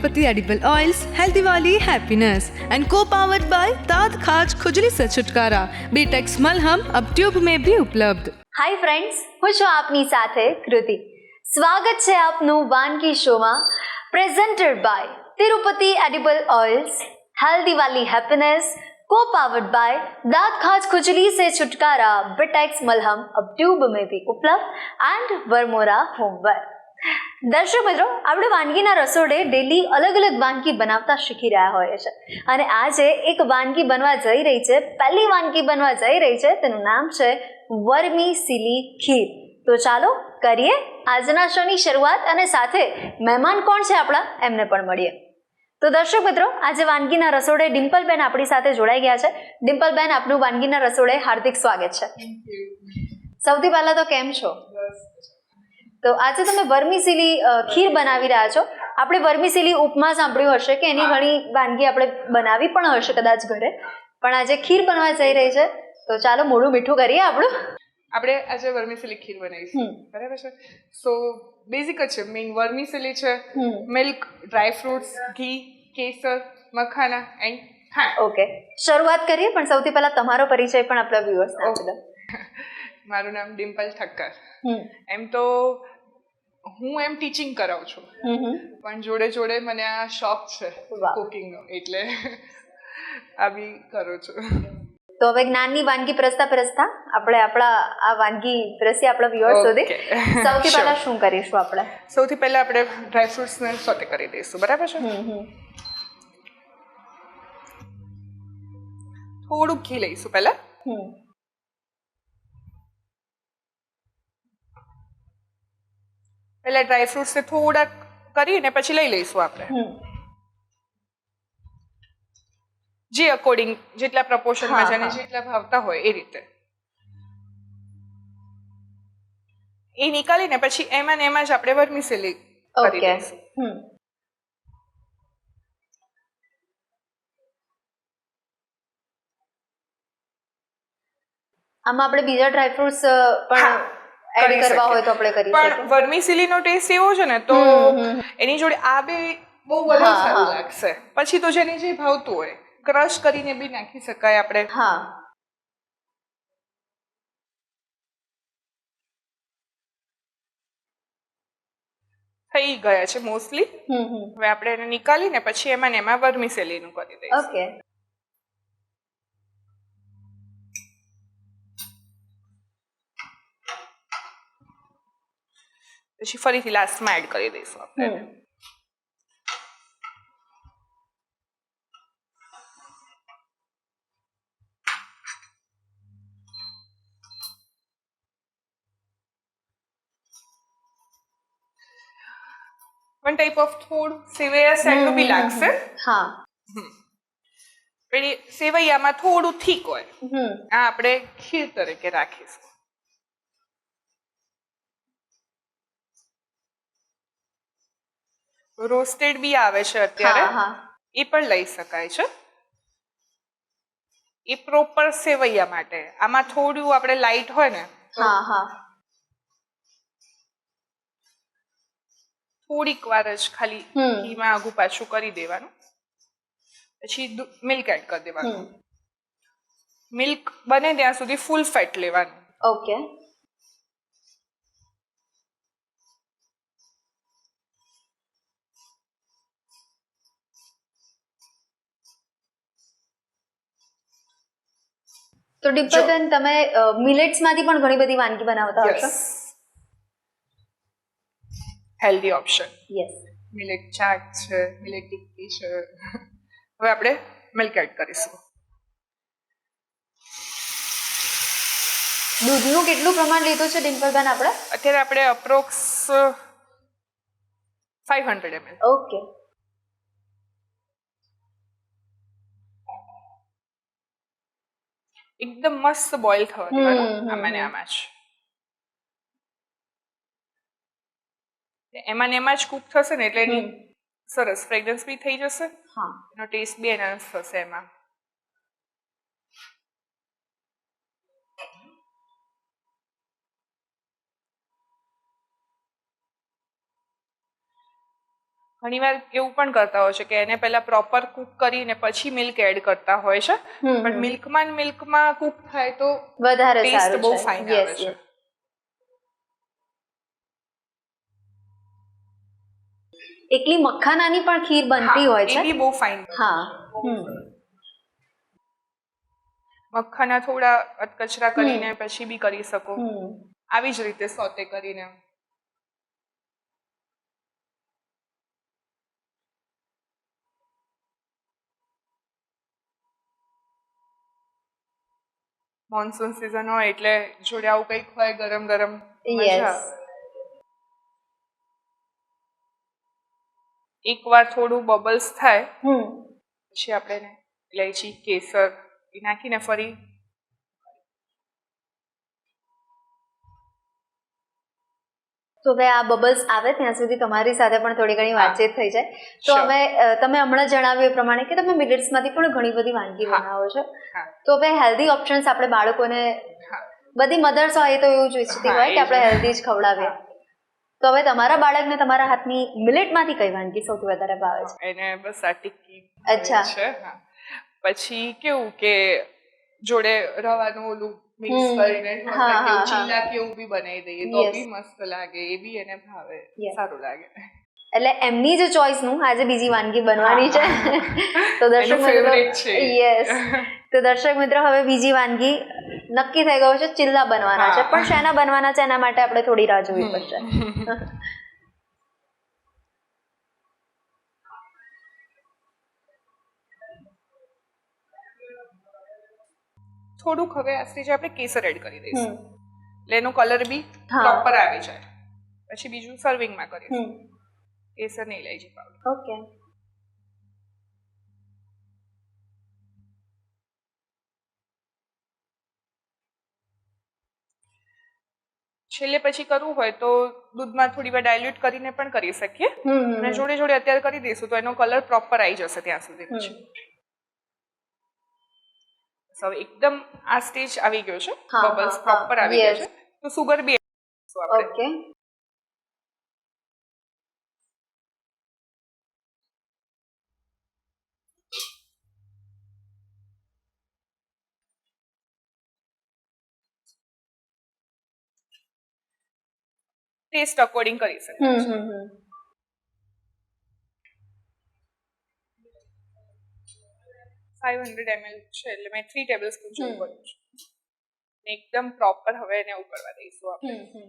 Tirupati edible oils, healthy वाली happiness and को powered by दांत खाज खुजली से छुटकारा। बीटेक्स मलहम अब ट्यूब में भी उपलब्ध। હાય ફ્રેન્ડ્સ, હું છું આપની સાથે કૃતિ. સ્વાગત છે આપનું વાનગી શોમાં, presented by Tirupati edible oils, healthy वाली हैप्पीनेस, को पावर्ड बाय दांत खाज खुजली से छुटकारा, बिटेक्स मलहम अब ट्यूब में भी उपलब्ध एंड वर्मोरा होमवेयर. દર્શક મિત્રો, આપણે વાનગીના રસોડે ડેલી અલગ અલગ વાનગી બનાવતા શીખી રહ્યા હોઈએ છીએ અને આજે એક વાનગી બનવા જઈ રહી છે. પહેલી વાનગી બનવા જઈ રહી છે, તેનું નામ છે વર્મીસિલી ખીર. તો ચાલો કરીએ આજના શોની શરૂઆત અને સાથે મહેમાન કોણ છે આપણા એમને પણ મળીએ. તો દર્શક મિત્રો, આજે વાનગીના રસોડે ડિમ્પલબેન આપણી સાથે જોડાઈ ગયા છે. ડિમ્પલબેન, આપનું વાનગીના રસોડે હાર્દિક સ્વાગત છે. સૌથી પહેલા તો કેમ છો? તો આજે તમે વર્મીસિલી ખીર બનાવી રહ્યા છો. આપણે વર્મીસિલી ઉપમા સાંભળ્યું હશે કે એની ઘણી વાનગી આપણે બનાવી પણ હશે કદાચ ઘરે, પણ આજે ખીર બનવા જઈ રહી છે. તો ચાલો મોઢું મીઠું કરીએ આપણું. આપણે આજે વર્મીસિલી ખીર બનાવીશું, બરાબર છે. સો બેઝિક જ છે. મેઇન વર્મીસિલી છે, મિલ્ક, ડ્રાય ફ્રૂટ્સ, ઘી, કેસર, મખાના એન્ડ ખાંડ. ઓકે, શરૂઆત કરીએ, પણ સૌથી પહેલા તમારો પરિચય પણ આપણા વ્યુઅર્સને આપી દો. મારું નામ ડિમ્પલ ઠક્કર. એમ તો હું ટીચિંગ કરાવું છું, પણ જોડે જોડે મને આ શોખ છે કુકિંગનો, એટલે આ બી કરું છું. તો હવે જ્ઞાનની વાનગી પ્રસ્તા આપણે આપણા આ વાનગી પ્રસી આપણા વ્યુઅર્સ સુધી સૌથી પહેલા શું કરીશું? આપણે સૌથી પહેલા આપણે ડ્રાય ફ્રૂટ્સને સોટે કરી દઈશું, બરાબર છે. થોડુંક ઘી લઈશું પહેલા. પહેલા ડ્રાય ફ્રૂટ્સને થોડા કરીને પછી લઈ લઈશું આપણે, જે અકોર્ડિંગ જેટલા પ્રપોર્શનમાં જેને જેટલા ભાવતા હોય એ રીતે. એ નીકાળીને પછી એમાં ને એમાં જ આપણે વર્મીસિલી કરી દઈશું. આમાં આપણે બીજા ડ્રાય ફ્રૂટ્સ પણ એડ કરવા હોય તો આપણે કરી શકીએ. પણ વર્મીસિલીનો ટેસ્ટ એવો છે ને, તો એની જોડે આ બે બહુ વધારે સારું લાગશે. પછી તો જેને જે ભાવતું હોય ક્રશ કરીને બી નાખી શકાય આપણે. થઈ ગયા છે મોસ્ટલી. હવે આપણે એને નીકાળીને પછી એમાં ને એમાં વર્મીસિલીનું કરી દઈશું. ઓકે. પછી ફરીથી લાસ્ટમાં એડ કરી દઈશું આપણે. વન ટાઈપ ઓફ થોડું સેવૈયા સાઈડનું બી લાગશે. પેલી સેવૈયામાં થોડું થીક હોય, આ આપણે ખીર તરીકે રાખીશું. રોસ્ટેડ બી આવે છે અત્યારે, એ પણ લઈ શકાય છે. એ પ્રોપર સેવૈયા માટે. આમાં થોડું આપણે લાઈટ હોય ને, થોડીક વાર જ ખાલી ઘીમાં આગું પાછું કરી દેવાનું, પછી મિલ્ક એડ કરી દેવાનું. મિલ્ક બને ત્યાં સુધી ફૂલ ફેટ લેવાનું. ઓકે. તો ડિમ્પલબેન, તમે મિલેટ્સમાંથી પણ ઘણી બધી વાનગી બનાવતા હશો. Healthy option. Yes. Millet chaat છે, મિલેટ ટિક્કી છે. હવે આપણે મિલ્ક એડ કરીશું. દૂધનું કેટલું પ્રમાણ લીધું છે ડિમ્પલબેન આપણે? અત્યારે આપણે અપ્રોક્સ 500 ml. ઓકે. એકદમ મસ્ત બોઇલ થવા દેવાનું આમાં ને આમાં જ. એમાં ને એમાં જ કુક થશે ને, એટલે એની સરસ ફ્રેગ્રન્સ બી થઈ જશે, એનો ટેસ્ટ બી એનહાન્સ થશે એમાં. ઘણીવાર એવું પણ કરતા હોય છે કે એને પહેલા પ્રોપર કુક કરીને પછી મિલ્ક એડ કરતા હોય છે, પણ મિલ્કમાં કુક થાય તો વધારે ટેસ્ટ સારું બહુ છે. ફાઇન Yes, આવે છે. yes. એકલી મખાનાની પણ ખીર બનતી હોય એ છે. બી બહુ ફાઇન. હા. મખાના થોડા અધકચરા કરીને પછી બી કરી શકો, આવી જ રીતે સોતે કરીને. મોન્સૂન સિઝન હોય એટલે જોડે આવું કંઈક હોય ગરમ ગરમ, મજા આવે. એકવાર થોડું બબલ્સ થાય પછી આપણે ઇલાયચી, કેસર એ નાખીને ફરી તો હવે આ બબલ્સ આવે ત્યાં સુધી તમારી સાથે પણ થોડી ઘણી વાતચીત થઈ જાય. તો Sure. હવે તમે હમણાં જણાવ્યું એ પ્રમાણે કે તમે મિલેટ્સમાંથી પણ ઘણી બધી વાનગી બનાવો છો. તો હવે હેલ્ધી ઓપ્શન્સ આપણે બાળકોને, બધી મધર્સ હોય તો એવું જ ઈચ્છતી હોય કે આપણે હેલ્ધી જ ખવડાવીએ. તો હવે તમારા બાળકને તમારા હાથની મિલેટમાંથી કઈ વાનગી સૌથી વધારે ભાવે છે? એને બસ આ ટિક્કી અચ્છા. છે. પછી કેવું કે જોડે રવાનું ઓલું મિક્સ કરીને ચીલા કે એવું બી બનાવી દઈએ તો બી મસ્ત લાગે, એ બી એને ભાવે, સારું લાગે. એટલે એમની જ ચોઈસનું આજે બીજી વાનગી બનવાની છે. તો દર્શક મિત્રો, યસ, તો દર્શક મિત્રો હવે બીજી વાનગી નક્કી થઈ ગયું છે, ચિલ્લા બનવાના છે. પણ શેના બનવાના છે એના માટે આપણે થોડી રાહ જોવી પડશે. થોડુંક હવે આ સ્ટેજે આપણે કેસર એડ કરી દઈશું એટલે એનો કલર બી પ્રોપર આવી જાય. પછી બીજું સર્વિંગમાં કરીશું કેસર ને ઇલાયચી પાવડર. ઓકે. છેલ્લે પછી કરવું હોય તો દૂધમાં થોડી વાર ડાયલ્યુટ કરીને પણ કરી શકીએ, અને જોડે જોડે અત્યારે કરી દઈશું તો એનો કલર પ્રોપર આવી જશે ત્યાં સુધી. પછી હવે એકદમ આ સ્ટેજ આવી ગયો છે, બબલ્સ પ્રોપર આવી ગયા છે, તો સુગર બી ઓકે. ટેસ્ટ અકોર્ડિંગ કરી શકીએ. 500 ml છે એટલે મેં 3 ટેબલ સ્પૂન જેવું કર્યું છે. એકદમ પ્રોપર હવે એને ઉકળવા દઈશું આપણે.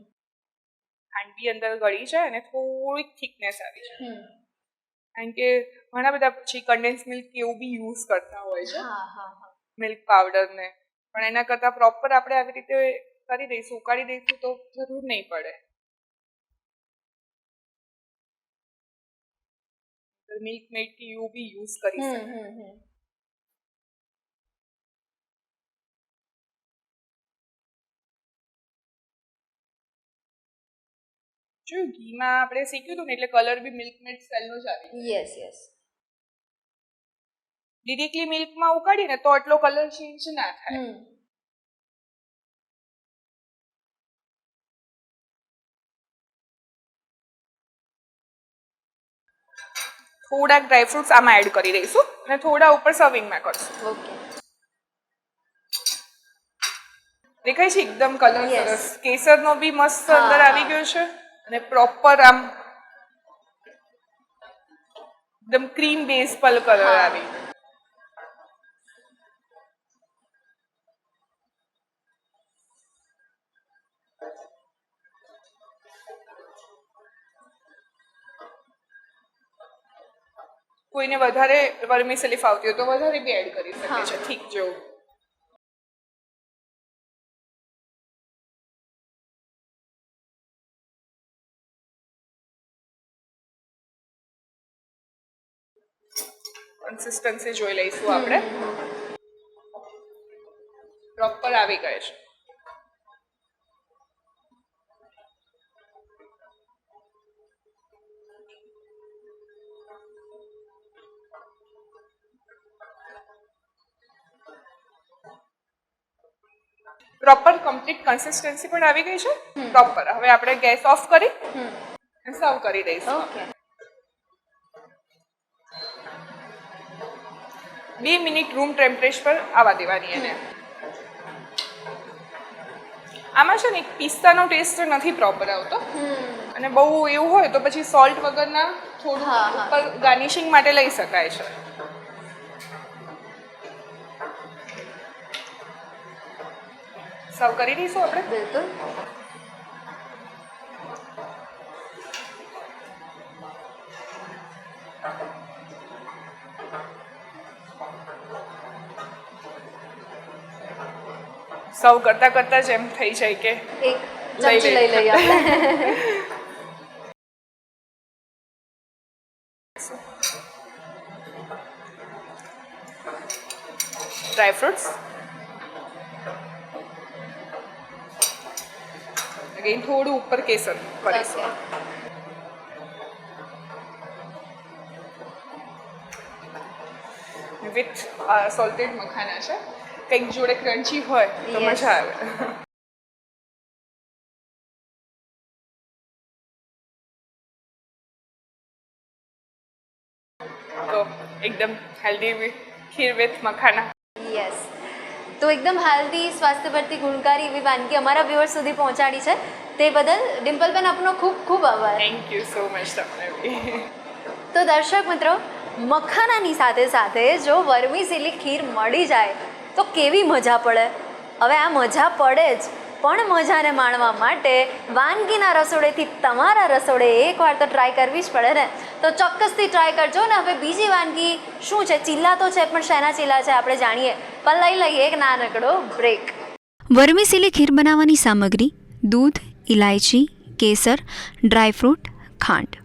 ખાંડ બી અંદર ગળી જાય અને થોડીક થિકનેસ આવી જાય. કારણ કે ઘણા બધા પછી કન્ડેન્સ મિલ્ક એવું બી યુઝ કરતા હોય છે, મિલ્ક પાવડર ને, પણ એના કરતા પ્રોપર આપણે આવી રીતે કરી દઈશું, ઉકાળી દઈશું તો જરૂર નહીં પડે. મિલ્ક મેડ કે એવું બી યુઝ કરી શકે. જો ઘીમાં આપણે શીખ્યું હતું ને એટલે કલર બી મિલ્ક મેડ સ્ટાઇલનો જ આવી. Yes, yes. ડિરેક્ટલી મિલ્કમાં ઉકાળીને તો એટલો કલર ચેન્જ ના થાય. થોડાક ડ્રાયફ્રુટ્સ આમાં એડ કરી દઈશું અને થોડા ઉપર સર્વિંગમાં કરશું. ઓકે. દેખાય છે એકદમ કલર સરસ, કેસરનો બી મસ્ત અંદર આવી ગયો છે અને પ્રોપર આમ એકદમ ક્રીમ બેઝ પર કલર આવી. કોઈને વધારે વર્મિસેલી ફાવતી હોય તો વધારે બી એડ કરી શકે છે, ઠીક જેવું. કન્સિસ્ટન્સી જોઈ લઈશું આપણે. પ્રોપર આવી ગઈ છે. પ્રોપર કમ્પ્લીટ કન્સિસ્ટન્સી પણ આવી ગઈ છે પ્રોપર. હવે આપણે ગેસ ઓફ કરી સર્વ કરી દઈશું. ઓકે. 2 મિનિટ રૂમ ટેમ્પરેચર પર આવવા દેવાની એને. આમાં છે ને પિસ્તાનો ટેસ્ટ નથી પ્રોપર આવતો, અને બહુ એવું હોય તો પછી સોલ્ટ વગરના થોડું ઉપર ગાર્નિશિંગ માટે લઈ શકાય છે. સર્વ કરી દઈશું આપણે. બિલકુલ. સર્વ કરતા કરતા જ એમ થઈ જાય કે એક ચમચી લઈ લઈએ આપણે. ડ્રાય ફ્રૂટ્સ, અગેન થોડું ઉપર કેસર કરીશું. વિથ સોલ્ટેડ મખાના છે, કંઈક જોડે ક્રન્ચી હોય તો મજા આવે. તો એકદમ healthy kheer with makhana. Yes, તો એકદમ હેલ્ધી, સ્વાસ્થ્ય પરથી ગુણકારી એવી વાનગી અમારા વ્યુઅર્સ સુધી પહોંચાડી છે, તે બદલ ડિમ્પલબેન આપનો ખૂબ ખૂબ આભાર. થેન્ક યુ સો મચ તમને બી. તો દર્શક મિત્રો, મખાનાની સાથે સાથે જો વર્મીસેલી ખીર મળી જાય તો કેવી મજા પડે. હવે આ મજા પડે જ, પણ મજાને માણવા માટે વાનગીના રસોડેથી તમારા રસોડે એકવાર તો ટ્રાય કરવી જ પડે ને. તો ચોક્કસથી ટ્રાય કરજો ને. હવે બીજી વાનગી શું છે? ચીલા તો છે, પણ શેના ચીલા છે આપણે જાણીએ, પણ લઈ લઈએ એક નાનકડો બ્રેક. વર્મીસેલી ખીર બનાવવાની સામગ્રી: દૂધ, ઇલાયચી, કેસર, ડ્રાયફ્રૂટ, ખાંડ.